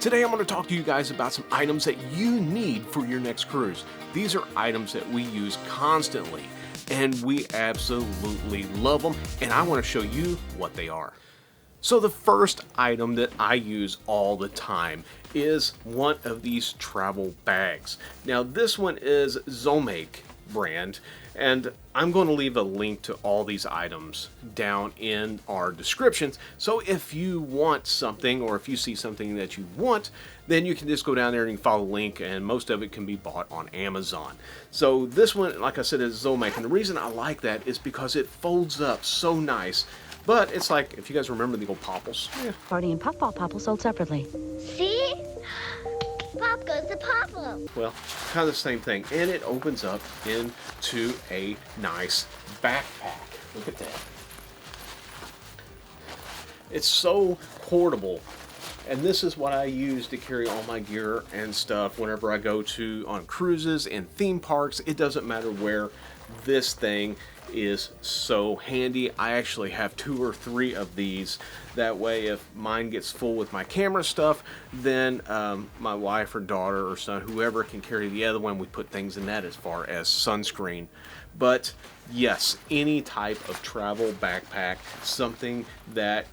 Today I'm going to talk to you guys about some items that you need for your next cruise. These are items that we use constantly and we absolutely love them, and I want to show you what they are. So the first item that I use all the time is one of these travel bags. Now this one is Zomac brand, and I'm going to leave a link to all these items down in our descriptions. So if you want something, or if you see something that you want, then you can just go down there and you can follow the link, and most of it can be bought on Amazon. So this one, like I said, is Zomac, and the reason I like that is because it folds up so nice. But it's like, if you guys remember the old Popples. Yeah. Party and Puffball Popple sold separately. See? Pop goes to Popple. Well, kind of the same thing. And it opens up into a nice backpack. Look at that. It's so portable. And this is what I use to carry all my gear and stuff whenever I go on cruises and theme parks. It doesn't matter where. This thing is so handy. I actually have 2 or 3 of these. That way, if mine gets full with my camera stuff, then my wife or daughter or son, whoever, can carry the other one. We put things in that as far as sunscreen. But yes, any type of travel backpack, something that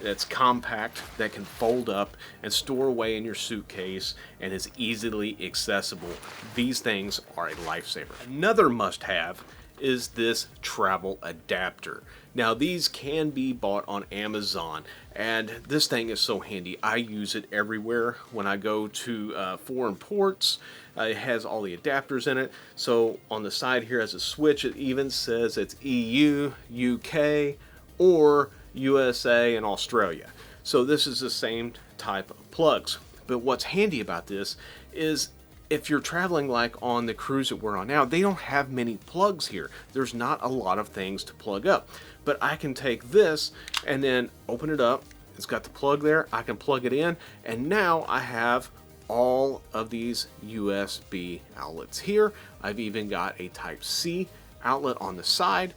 that's compact, that can fold up and store away in your suitcase and is easily accessible. These things are a lifesaver. Another must-have is this travel adapter. Now these can be bought on Amazon, and this thing is so handy. I use it everywhere when I go to foreign ports. It has all the adapters in it. So on the side here has a switch. It even says it's EU, UK, or USA and Australia. So this is the same type of plugs. But what's handy about this is if you're traveling like on the cruise that we're on now, they don't have many plugs here. There's not a lot of things to plug up. But I can take this and then open it up. It's got the plug there. I can plug it in, and now I have all of these USB outlets here. I've even got a Type-C outlet on the side,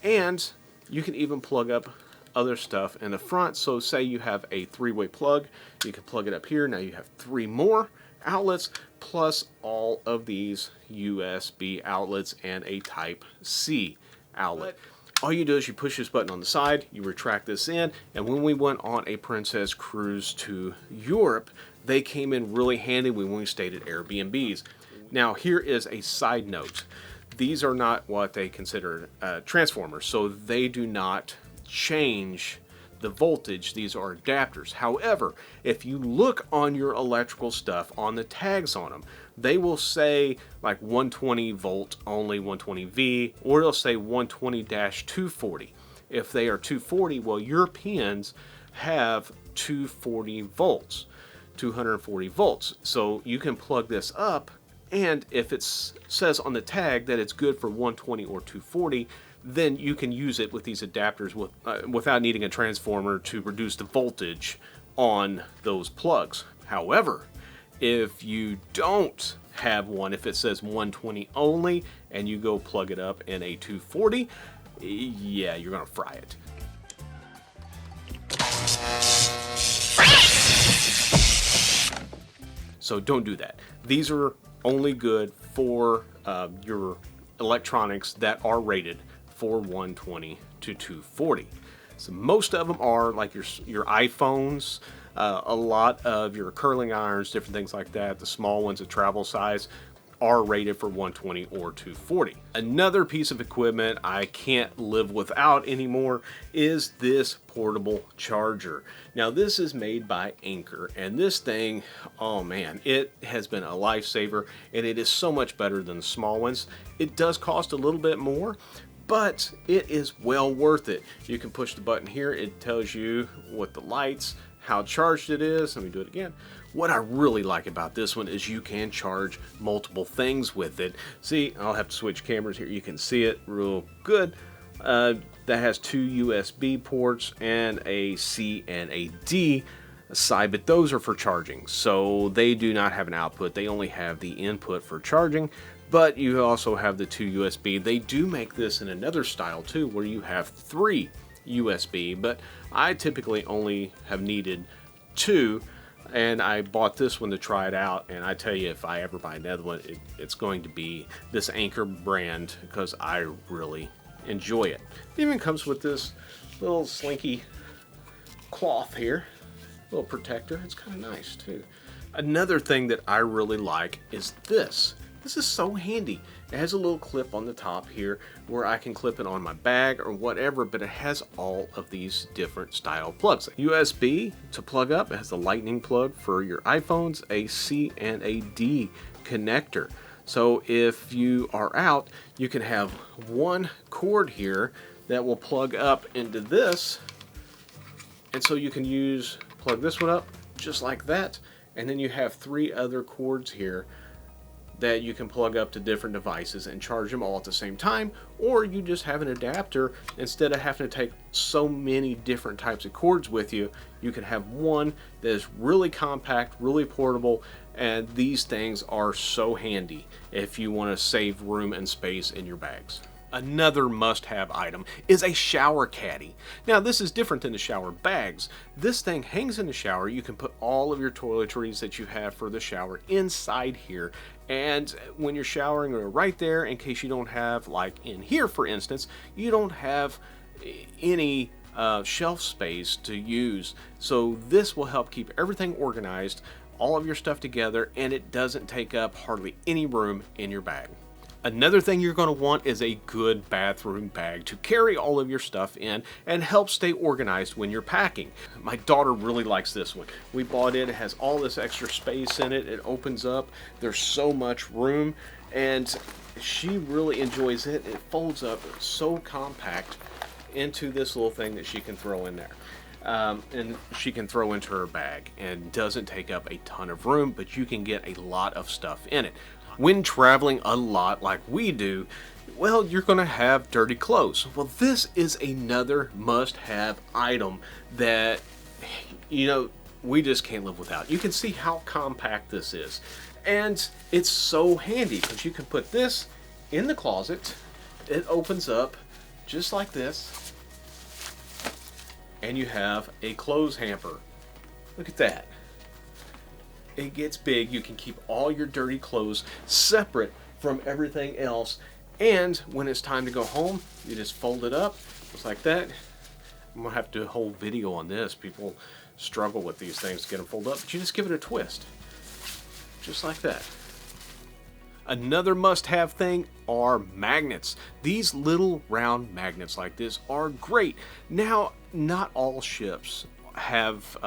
and you can even plug up other stuff in the front. So say you have a 3-way plug, you can plug it up here. Now you have 3 more outlets plus all of these USB outlets and a Type-C outlet. All you do is you push this button on the side, you retract this in, and when we went on a Princess cruise to Europe, they came in really handy when we stayed at Airbnbs. Now here is a side note. These are not what they consider transformers, so they do not change the voltage. These are adapters. However, if you look on your electrical stuff, on the tags on them, they will say like 120 volt only, 120V, or it'll say 120-240. If they are 240, well, Europeans have 240 volts, 240 volts. So you can plug this up, and if it says on the tag that it's good for 120 or 240, then you can use it with these adapters without needing a transformer to reduce the voltage on those plugs. However, if you don't have one, if it says 120 only, and you go plug it up in a 240, yeah, you're gonna fry it. So don't do that. These are only good for your electronics that are rated for 120 to 240. So most of them are like your iPhones, a lot of your curling irons, different things like that. The small ones, the travel size, are rated for 120 or 240. Another piece of equipment I can't live without anymore is this portable charger. Now this is made by Anchor, and this thing, oh man, it has been a lifesaver, and it is so much better than the small ones. It does cost a little bit more, but it is well worth it. You can push the button here. It tells you what the lights, how charged it is. Let me do it again. What I really like about this one is you can charge multiple things with it. See, I'll have to switch cameras here. You can see it real good. That has 2 USB ports and a C and a D side, but those are for charging. So they do not have an output. They only have the input for charging. But you also have the 2 USB. They do make this in another style too, where you have 3 USB, but I typically only have needed 2 And I bought this one to try it out, and I tell you, if I ever buy another one, it's going to be this Anchor brand, because I really enjoy it. It even comes with this little slinky cloth here, little protector. It's kind of nice too. Another thing that I really like is this. This is so handy. It has a little clip on the top here where I can clip it on my bag or whatever, but it has all of these different style plugs. USB to plug up. It has the lightning plug for your iPhones, a C and a D connector. So if you are out, you can have one cord here that will plug up into this, and so you can plug this one up just like that, and then you have 3 other cords here that you can plug up to different devices and charge them all at the same time, or you just have an adapter. Instead of having to take so many different types of cords with you, you can have one that is really compact, really portable, and these things are so handy if you want to save room and space in your bags. Another must-have item is a shower caddy. Now this is different than the shower bags. This thing hangs in the shower. You can put all of your toiletries that you have for the shower inside here, and when you're showering, right there, in case you don't have, like in here for instance, you don't have any shelf space to use. So this will help keep everything organized, all of your stuff together, and it doesn't take up hardly any room in your bag. Another thing you're going to want is a good bathroom bag to carry all of your stuff in and help stay organized when you're packing. My daughter really likes this one. We bought it. It has all this extra space in it. It opens up. There's so much room, and she really enjoys it. It folds up so compact into this little thing that she can throw in there. And she can throw into her bag, and doesn't take up a ton of room, but you can get a lot of stuff in it. When traveling a lot like we do, well, you're going to have dirty clothes. Well, this is another must-have item that, you know, we just can't live without. You can see how compact this is. And it's so handy because you can put this in the closet. It opens up just like this. And you have a clothes hamper. Look at that. It gets big. You can keep all your dirty clothes separate from everything else. And when it's time to go home, you just fold it up just like that. I'm going to have to do a whole video on this. People struggle with these things to get them folded up. But you just give it a twist. Just like that. Another must-have thing are magnets. These little round magnets like this are great. Now, not all ships have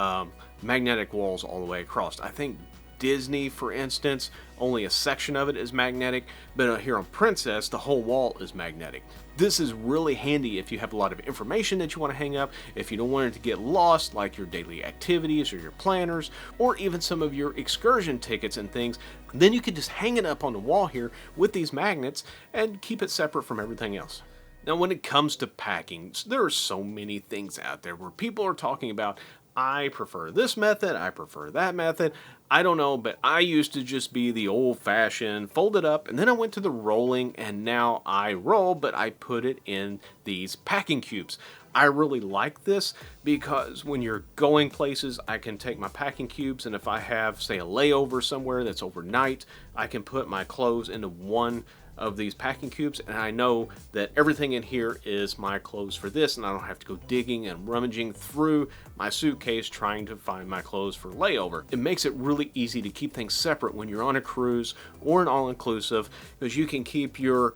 magnetic walls all the way across. I think Disney, for instance, only a section of it is magnetic, but here on Princess, the whole wall is magnetic. This is really handy if you have a lot of information that you want to hang up, if you don't want it to get lost, like your daily activities or your planners, or even some of your excursion tickets and things. Then you could just hang it up on the wall here with these magnets and keep it separate from everything else. Now, when it comes to packing, there are so many things out there where people are talking about, I prefer this method, I prefer that method. I don't know, but I used to just be the old-fashioned fold it up, and then I went to the rolling, and now I roll, but I put it in these packing cubes. I really like this because when you're going places, I can take my packing cubes, and if I have, say, a layover somewhere that's overnight, I can put my clothes into one of these packing cubes, and I know that everything in here is my clothes for this, and I don't have to go digging and rummaging through my suitcase trying to find my clothes for layover. It makes it really easy to keep things separate when you're on a cruise or an all-inclusive, because you can keep your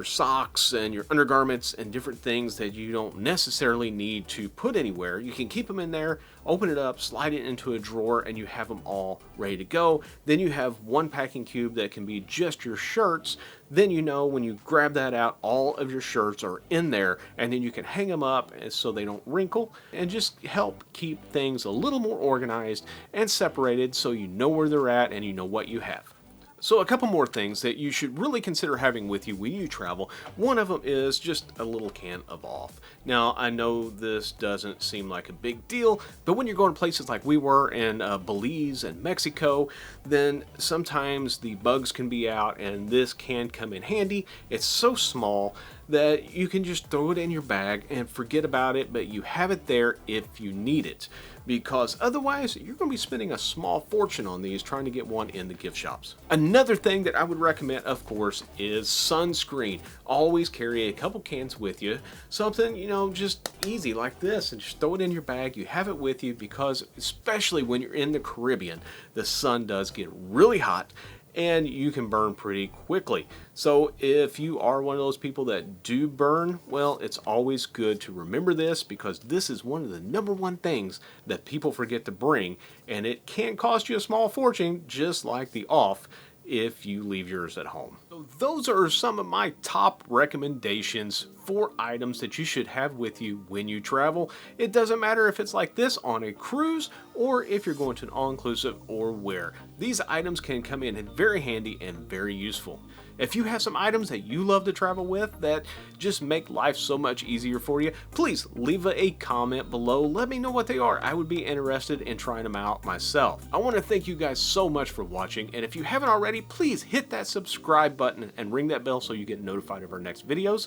socks and your undergarments and different things that you don't necessarily need to put anywhere. You can keep them in there, open it up, slide it into a drawer, and you have them all ready to go. Then you have one packing cube that can be just your shirts. Then you know when you grab that out, all of your shirts are in there, and then you can hang them up so they don't wrinkle and just help keep things a little more organized and separated so you know where they're at and you know what you have. So a couple more things that you should really consider having with you when you travel. One of them is just a little can of off. Now, I know this doesn't seem like a big deal, but when you're going to places like we were in Belize and Mexico, then sometimes the bugs can be out, and this can come in handy. It's so small that you can just throw it in your bag and forget about it, but you have it there if you need it. because otherwise you're going to be spending a small fortune on these trying to get one in the gift shops. Another thing that I would recommend, of course, is sunscreen. Always carry a couple cans with you, something, you know, just easy like this, and just throw it in your bag. You have it with you because especially when you're in the Caribbean, the sun does get really hot and you can burn pretty quickly. So if you are one of those people that do burn, well, it's always good to remember this, because this is one of the #1 things that people forget to bring, and it can cost you a small fortune, just like the off, if you leave yours at home. So those are some of my top recommendations for items that you should have with you when you travel. It doesn't matter if it's like this on a cruise or if you're going to an all-inclusive or where. These items can come in very handy and very useful. If you have some items that you love to travel with that just make life so much easier for you, please leave a comment below. Let me know what they are. I would be interested in trying them out myself. I want to thank you guys so much for watching, and if you haven't already, please hit that subscribe button and ring that bell so you get notified of our next videos.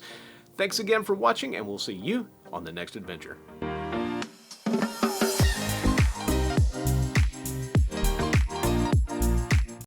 Thanks again for watching, and we'll see you on the next adventure.